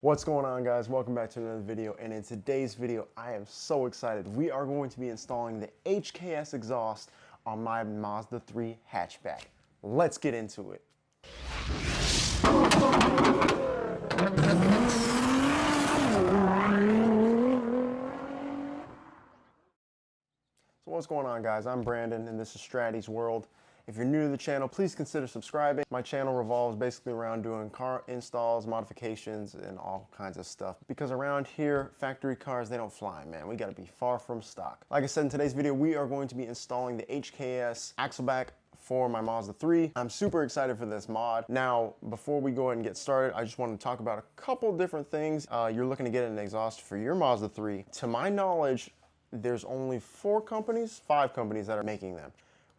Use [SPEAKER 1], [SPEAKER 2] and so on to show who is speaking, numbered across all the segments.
[SPEAKER 1] What's going on, guys? Welcome back to another video, and in today's video I am so excited. We are going to be installing the HKS exhaust on my Mazda 3 hatchback. Let's get into it. So what's going on, guys? I'm Brandon and this is Stratty's World. If you're new to the channel, please consider subscribing. My channel revolves basically around doing car installs, modifications, and all kinds of stuff. Because around here, factory cars, they don't fly, man. We gotta be far from stock. Like I said, in today's video, we are going to be installing the HKS axleback for my Mazda 3. I'm super excited for this mod. Now, before we go ahead and get started, I just want to talk about a couple different things. You're looking to get an exhaust for your Mazda 3. To my knowledge, there's only 5 companies that are making them.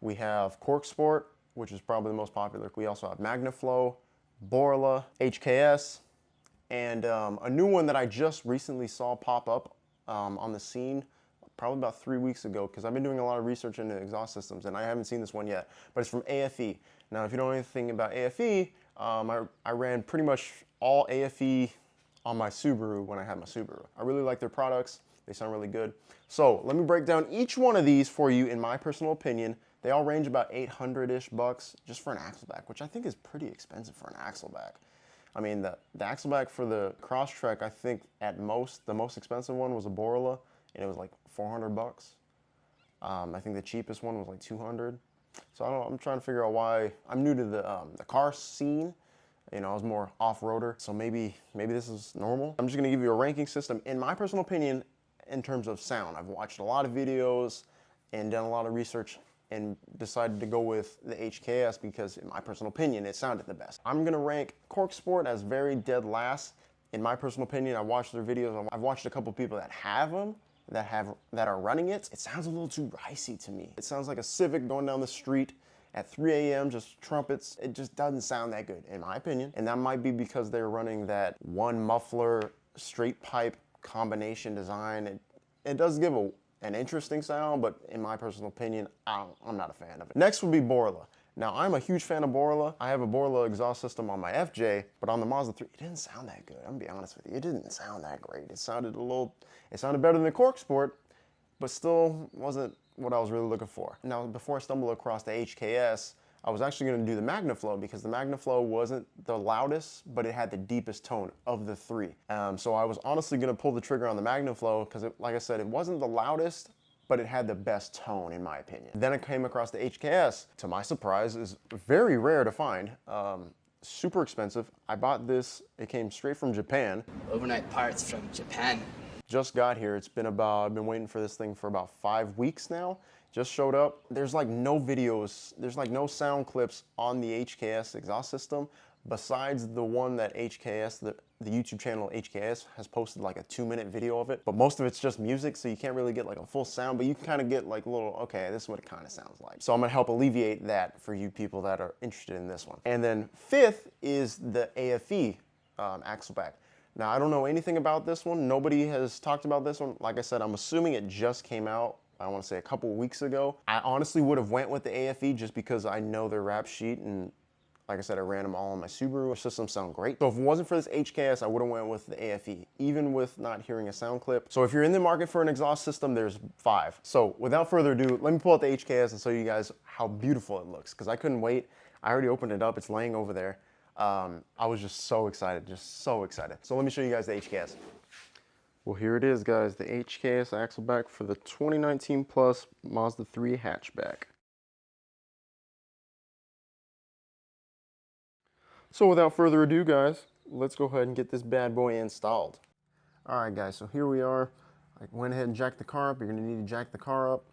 [SPEAKER 1] We have Cork Sport, which is probably the most popular. We also have Magnaflow, Borla, HKS, and a new one that I just recently saw pop up on the scene probably about 3 weeks ago, because I've been doing a lot of research into exhaust systems and I haven't seen this one yet, but it's from AFE. Now, if you don't know anything about AFE, I ran pretty much all AFE on my Subaru when I had my Subaru. I really like their products. They sound really good. So let me break down each one of these for you in my personal opinion. They all range about 800-ish bucks just for an axleback, which I think is pretty expensive for an axleback. I mean, the axleback for the Crosstrek, I think at most, the most expensive one was a Borla, and it was like 400 bucks. I think the cheapest one was like 200. So I'm trying to figure out why. I'm new to the car scene. You know, I was more off-roader, so maybe this is normal. I'm just gonna give you a ranking system. In my personal opinion, in terms of sound, I've watched a lot of videos and done a lot of research and decided to go with the HKS because, in my personal opinion, it sounded the best. I'm gonna rank Cork Sport as very dead last. In my personal opinion, I watched their videos. I've watched a couple people that have them, that are running it. It sounds a little too ricey to me. It sounds like a Civic going down the street at 3 a.m., just trumpets. It just doesn't sound that good, in my opinion. And that might be because they're running that one muffler, straight pipe combination design. It does give an interesting sound, but in my personal opinion, I'm not a fan of it. Next would be Borla. Now, I'm a huge fan of Borla. I have a Borla exhaust system on my FJ, but on the Mazda 3, it didn't sound that good. I'm gonna be honest with you. It didn't sound that great. It sounded better than the Cork Sport, but still wasn't what I was really looking for. Now, before I stumbled across the HKS, I was actually gonna do the Magnaflow because the Magnaflow wasn't the loudest, but it had the deepest tone of the 3. So I was honestly gonna pull the trigger on the Magnaflow because, like I said, it wasn't the loudest, but it had the best tone in my opinion. Then I came across the HKS. To my surprise, is very rare to find. Super expensive. I bought this, it came straight from Japan.
[SPEAKER 2] Overnight parts from Japan.
[SPEAKER 1] Just got here. I've been waiting for this thing for about 5 weeks now. Just showed up. There's like no videos, there's like no sound clips on the HKS exhaust system besides the one that HKS, the YouTube channel HKS has posted like a 2-minute video of it. But most of it's just music, so you can't really get like a full sound, but you can kind of get like a little, okay, this is what it kind of sounds like. So I'm gonna help alleviate that for you people that are interested in this one. And then 5th is the AFE axleback. Now, I don't know anything about this one. Nobody has talked about this one. Like I said, I'm assuming it just came out, I want to say a couple weeks ago. I honestly would have went with the AFE just because I know their rap sheet, and like I said, I ran them all on my Subaru. Their systems sound great. So if it wasn't for this HKS, I would have went with the AFE, even with not hearing a sound clip. So if you're in the market for an exhaust system, there's 5. So without further ado, let me pull out the HKS and show you guys how beautiful it looks, because I couldn't wait. I already opened it up. It's laying over there. I was just so excited, So let me show you guys the HKS. Well, here it is, guys, the HKS axleback for the 2019 Plus Mazda 3 hatchback. So without further ado, guys, let's go ahead and get this bad boy installed. All right, guys, so here we are. I went ahead and jacked the car up. You're gonna need to jack the car up.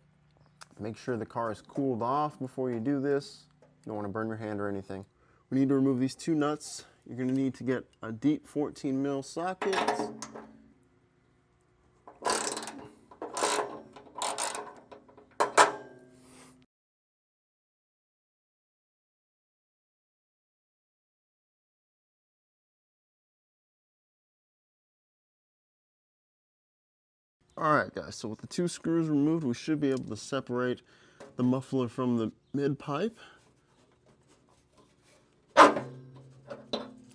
[SPEAKER 1] Make sure the car is cooled off before you do this. You don't wanna burn your hand or anything. We need to remove these 2 nuts. You're gonna need to get a deep 14 mil socket. All right, guys, so with the 2 screws removed, we should be able to separate the muffler from the mid pipe.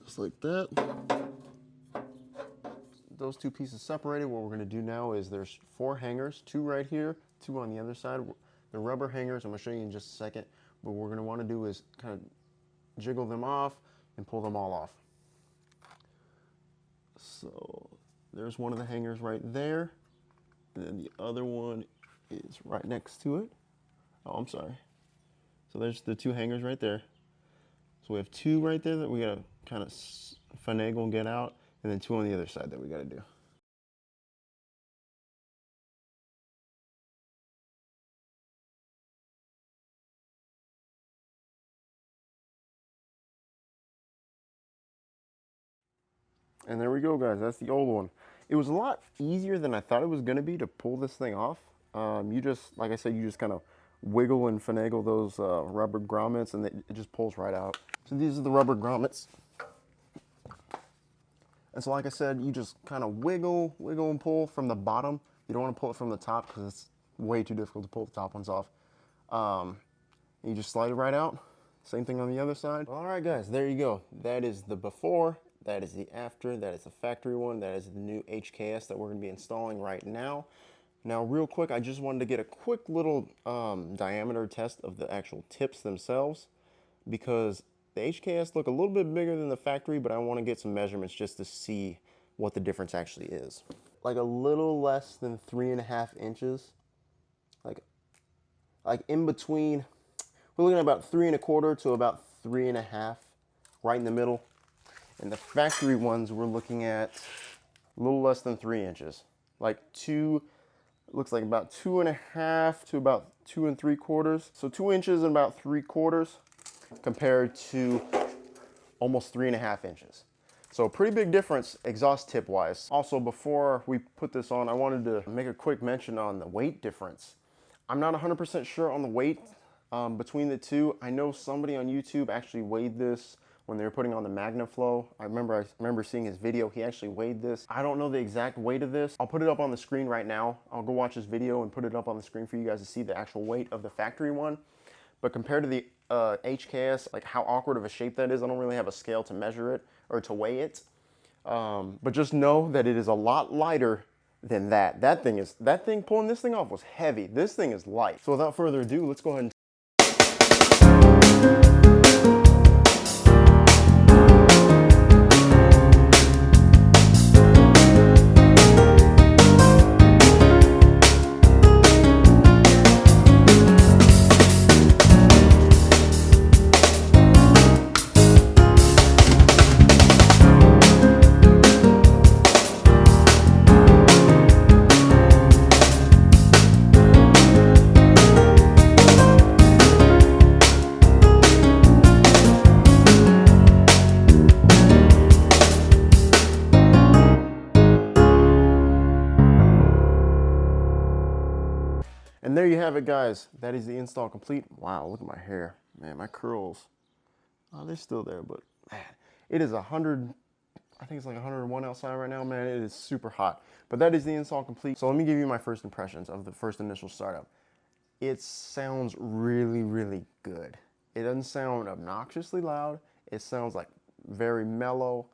[SPEAKER 1] Just like that. those two pieces separated, what we're going to do now is there's 4 hangers, 2 right here, 2 on the other side. The rubber hangers, I'm going to show you in just a second. But what we're going to want to do is kind of jiggle them off and pull them all off. So there's one of the hangers right there. And then the other one is right next to it. Oh, I'm sorry. So there's the 2 hangers right there. So we have 2 right there that we got to kind of finagle and get out, and then 2 on the other side that we got to do. And there we go, guys. That's the old one. It was a lot easier than I thought it was going to be to pull this thing off. You just, like I said, you just kind of wiggle and finagle those rubber grommets, and it just pulls right out. So these are the rubber grommets. And so, like I said, you just kind of wiggle and pull from the bottom. You don't want to pull it from the top because it's way too difficult to pull the top ones off. You just slide it right out. Same thing on the other side. All right, guys, there you go. That is the before. That is the after. That is the factory one. That is the new HKS that we're going to be installing right now. Now, real quick, I just wanted to get a quick little diameter test of the actual tips themselves, because the HKS look a little bit bigger than the factory, but I want to get some measurements just to see what the difference actually is. Like a little less than 3.5 inches. Like in between, we're looking at about 3.25 to about 3.5, right in the middle. And the factory ones, we're looking at a little less than 3 inches. Like looks like about 2.5 to about 2 3/4. So 2 inches and about 3/4 compared to almost 3.5 inches. So a pretty big difference exhaust tip wise. Also, before we put this on, I wanted to make a quick mention on the weight difference. I'm not 100% sure on the weight between the two. I know somebody on YouTube actually weighed this when they were putting on the MagnaFlow. I remember seeing his video. He actually weighed this. I don't know the exact weight of this. I'll put it up on the screen right now. I'll go watch this video and put it up on the screen for you guys to see the actual weight of the factory one. But compared to the HKS, like how awkward of a shape that is, I don't really have a scale to measure it or to weigh it. But just know that it is a lot lighter than that. That thing, pulling this thing off was heavy. This thing is light. So without further ado, let's go ahead and And there you have it, guys. That is the install complete. Wow, look at my hair. Man, my curls. Oh, they're still there, but man, it is 100, I think it's like 101 outside right now, man. It is super hot. But that is the install complete. So let me give you my first impressions of the first initial startup. It sounds really, really good. It doesn't sound obnoxiously loud. It sounds like very mellow,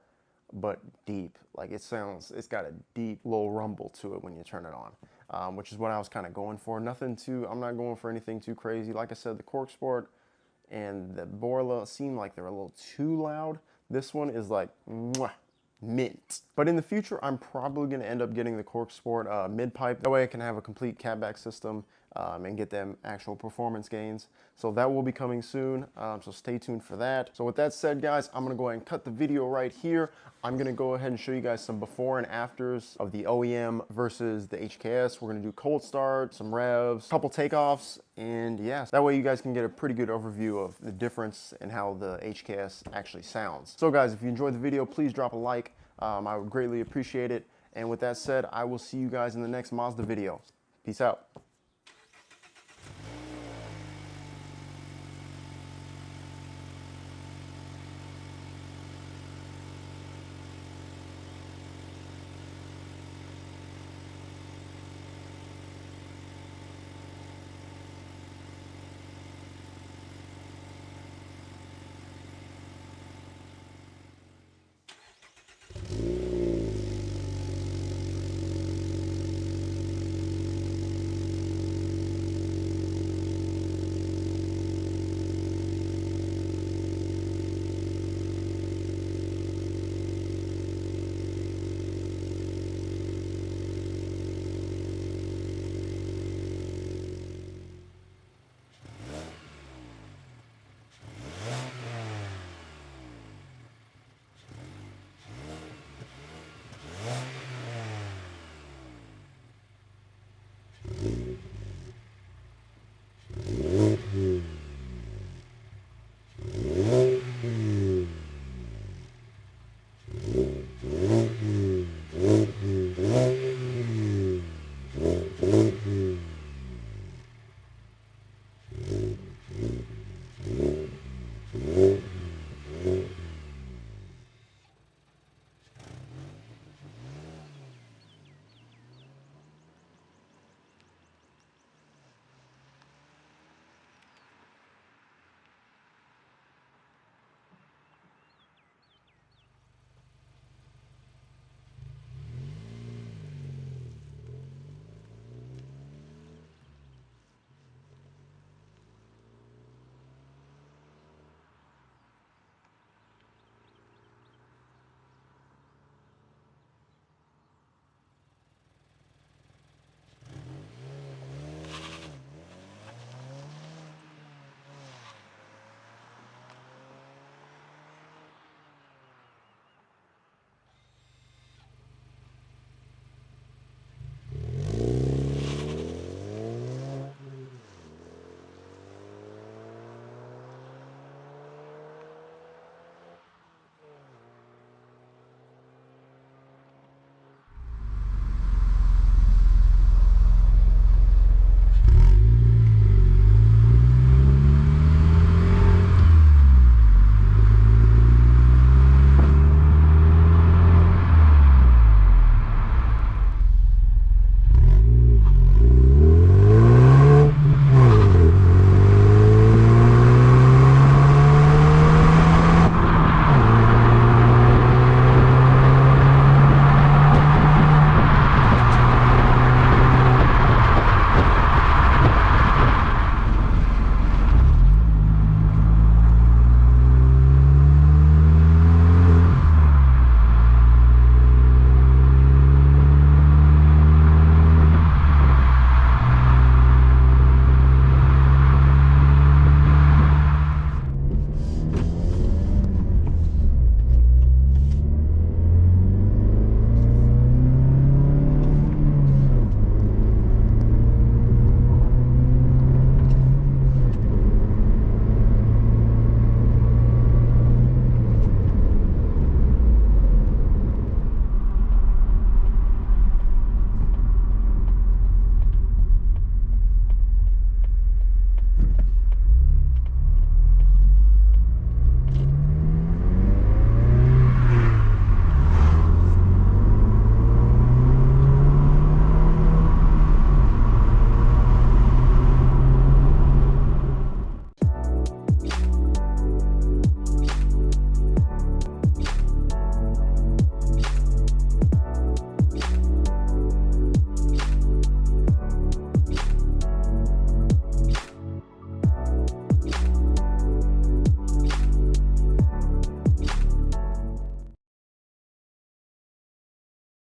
[SPEAKER 1] but deep. Like it's got a deep little rumble to it when you turn it on, which is what I was kind of going for. I'm not going for anything too crazy. Like I said, the Cork Sport and the Borla seem like they're a little too loud. This one is like mwah, mint. But in the future, I'm probably going to end up getting the Cork Sport mid-pipe. That way I can have a complete catback system and get them actual performance gains. So that will be coming soon, so stay tuned for that. So with that said, guys, I'm going to go ahead and cut the video right here. I'm going to go ahead and show you guys some before and afters of the OEM versus the HKS. We're going to do cold start, some revs, a couple takeoffs, and yeah, that way you guys can get a pretty good overview of the difference and how the HKS actually sounds. So guys, if you enjoyed the video, please drop a like. I would greatly appreciate it. And with that said, I will see you guys in the next Mazda video. Peace out.